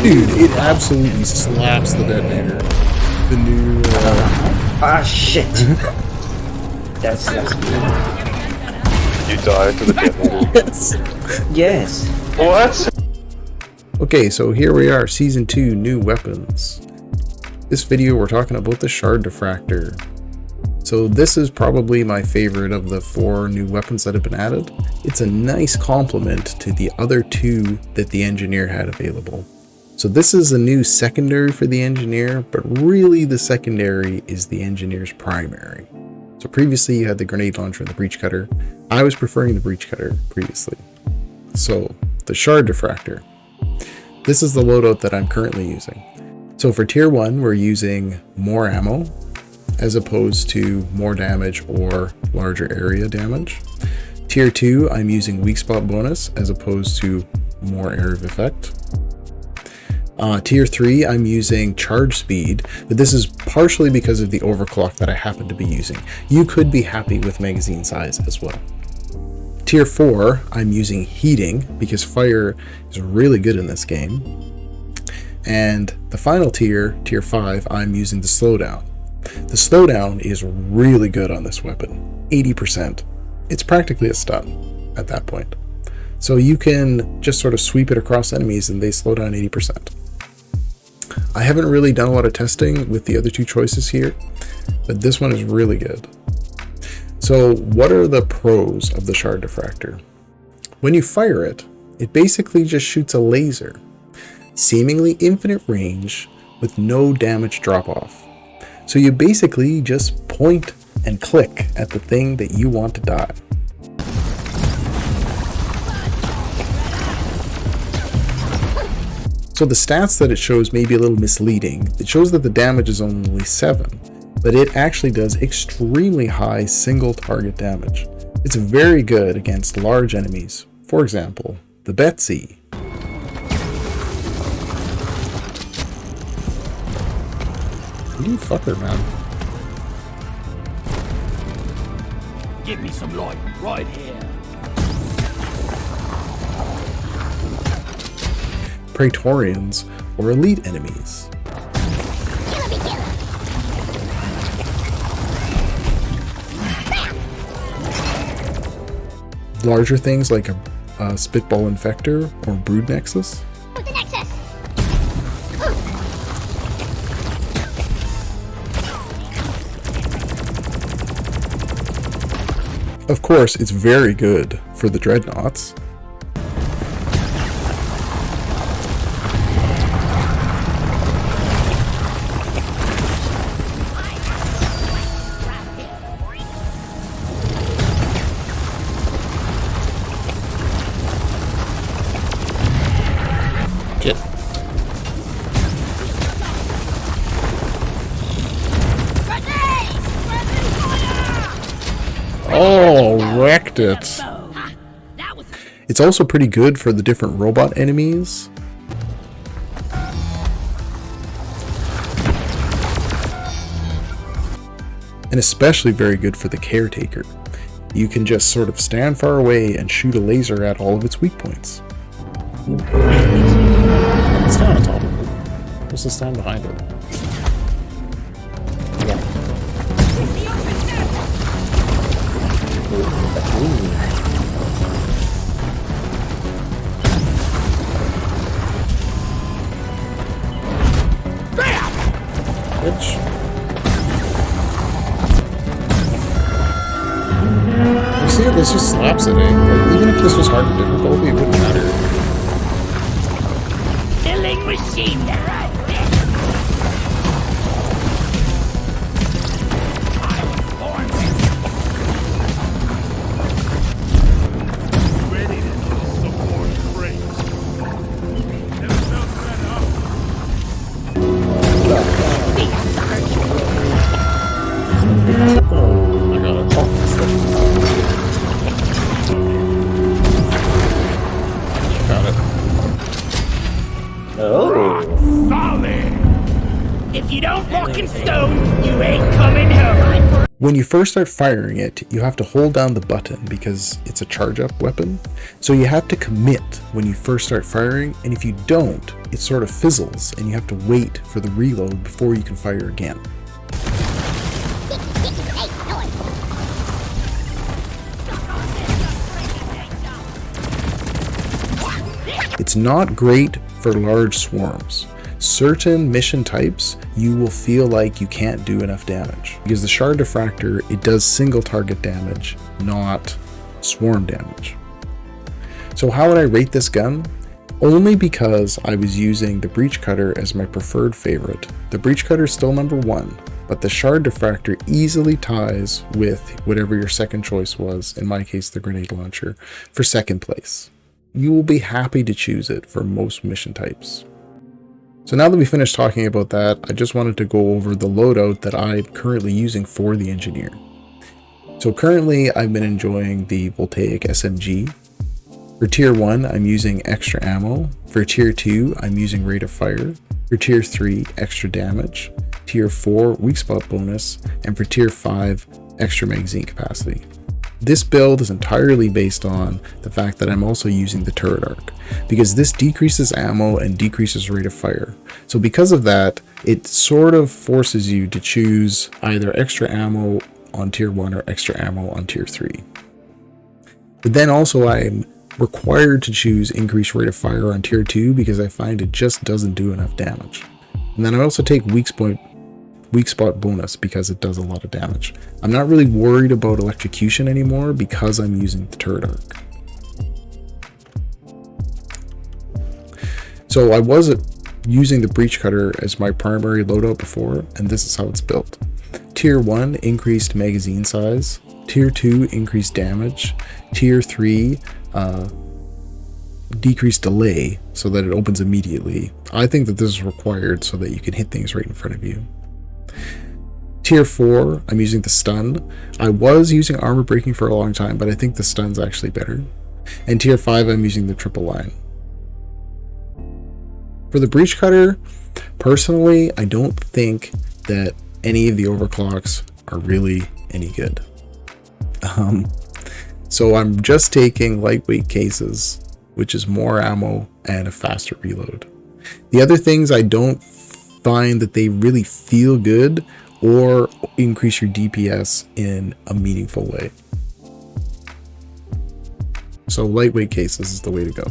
Dude, it absolutely slaps the detonator. The new, Ah, shit! That's You die to the detonator. Yes. yes. What? Okay, so here we are, Season 2, New Weapons. This video we're talking about the Shard Diffractor. So this is probably my favorite of the 4 new weapons that have been added. It's a nice complement to the other 2 that the Engineer had available. So this is a new secondary for the Engineer, but really the secondary is the Engineer's primary. So previously you had the grenade launcher and the breach cutter. I was preferring the breach cutter previously. So the Shard Diffractor. This is the loadout that I'm currently using. So for tier 1, we're using more ammo as opposed to more damage or larger area damage. Tier 2, I'm using weak spot bonus as opposed to more area of effect. Tier 3, I'm using charge speed, but this is partially because of the overclock that I happen to be using. You could be happy with magazine size as well. Tier 4, I'm using heating because fire is really good in this game. And the final tier, tier 5, I'm using the slowdown. The slowdown is really good on this weapon, 80%. It's practically a stun at that point. So you can just sort of sweep it across enemies and they slow down 80%. I haven't really done a lot of testing with the other 2 choices here, but this one is really good. So what are the pros of the Shard Diffractor? When you fire it, it basically just shoots a laser, seemingly infinite range with no damage drop off. So you basically just point and click at the thing that you want to die. So the stats that it shows may be a little misleading. It shows that the damage is only 7, but it actually does extremely high single target damage. It's very good against large enemies. For example, the Betsy. You fucker, man. Give me some light right here. Praetorians or elite enemies. Larger things like a Spitball Infector or Brood Nexus. Of course, it's very good for the Dreadnoughts. Get. Oh, wrecked it. It's also pretty good for the different robot enemies. And especially very good for the Caretaker. You can just sort of stand far away and shoot a laser at all of its weak points. It's kind of top. Just to stand behind it. Yeah. Bitch. You see, this just slaps it, eh? Like, even if this was hard and difficult, it wouldn't matter. Killing machine right there. Ready to do some more crates. Oh, I got it. Got it. Oh. Solid. If you don't walk in stone, you ain't coming home. When you first start firing it, you have to hold down the button because it's a charge up weapon. So you have to commit when you first start firing, and if you don't, it sort of fizzles and you have to wait for the reload before you can fire again. It's not great for large swarms. Certain mission types, you will feel like you can't do enough damage. Because the Shard Diffractor, it does single target damage, not swarm damage. So how would I rate this gun? Only because I was using the Breach Cutter as my preferred favorite. The Breach Cutter is still number 1, but the Shard Diffractor easily ties with whatever your second choice was, in my case the grenade launcher, for second place. You will be happy to choose it for most mission types. So now that we finished talking about that, I just wanted to go over the loadout that I'm currently using for the engineer. So currently I've been enjoying the Voltaic SMG. For tier 1, I'm using extra ammo. For tier 2, I'm using rate of fire. For tier 3, extra damage. Tier 4, weak spot bonus. And for tier 5, extra magazine capacity. This build is entirely based on the fact that I'm also using the turret arc, because this decreases ammo and decreases rate of fire. So because of that, it sort of forces you to choose either extra ammo on tier 1 or extra ammo on tier 3. But then also I'm required to choose increased rate of fire on tier 2 because I find it just doesn't do enough damage. And then I also take weak spot bonus because it does a lot of damage. I'm not really worried about electrocution anymore because I'm using the turret arc. So I was using the Breach Cutter as my primary loadout before, and this is how it's built. Tier 1, increased magazine size. Tier 2, increased damage. Tier 3, decreased delay so that it opens immediately. I think that this is required so that you can hit things right in front of you. Tier 4, I'm using the stun. I was using armor breaking for a long time, but I think the stun's actually better. And tier 5, I'm using the triple line. For the Breach Cutter, personally, I don't think that any of the overclocks are really any good. So I'm just taking lightweight cases, which is more ammo and a faster reload. The other things I don't find that they really feel good or increase your DPS in a meaningful way. So lightweight cases is the way to go.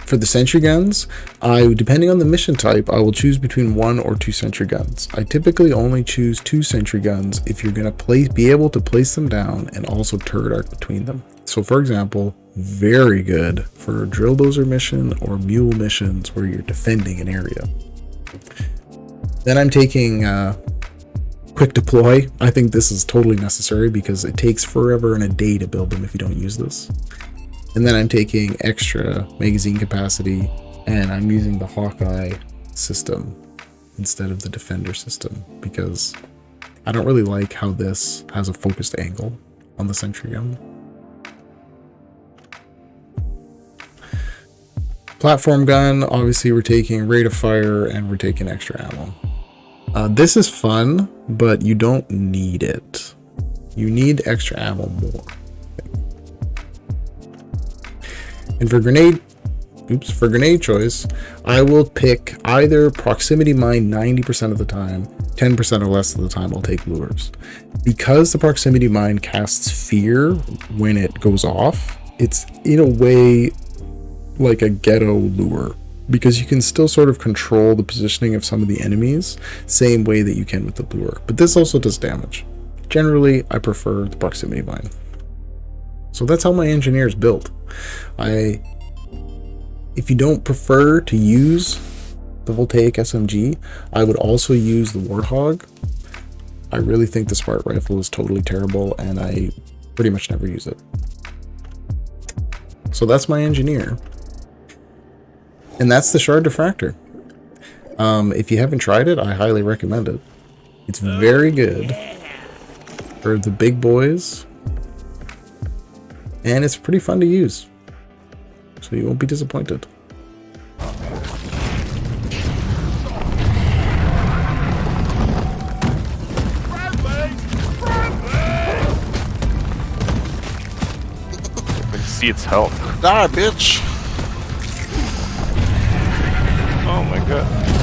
For the sentry guns, depending on the mission type, I will choose between 1 or 2 sentry guns. I typically only choose 2 sentry guns if you're going to be able to place them down and also turret arc between them. So for example, very good for a drill dozer mission or mule missions where you're defending an area. Then I'm taking quick deploy. I think this is totally necessary because it takes forever and a day to build them if you don't use this. And then I'm taking extra magazine capacity, and I'm using the Hawkeye system instead of the Defender system because I don't really like how this has a focused angle on the sentry gun. Platform gun, obviously we're taking rate of fire and we're taking extra ammo. This is fun, but you don't need it. You need extra ammo more. And for grenade choice, I will pick either proximity mine 90% of the time, 10% or less of the time I'll take lures. Because the proximity mine casts fear when it goes off, it's in a way like a ghetto lure, because you can still sort of control the positioning of some of the enemies, same way that you can with the lure. But this also does damage. Generally, I prefer the proximity mine. So that's how my engineer is built. If you don't prefer to use the Voltaic SMG, I would also use the Warthog. I really think the Smart Rifle is totally terrible, and I pretty much never use it. So that's my engineer. And that's the Shard Diffractor. If you haven't tried it, I highly recommend it. It's very good for the big boys, and it's pretty fun to use. So you won't be disappointed. see its health. Die, bitch! Oh my god.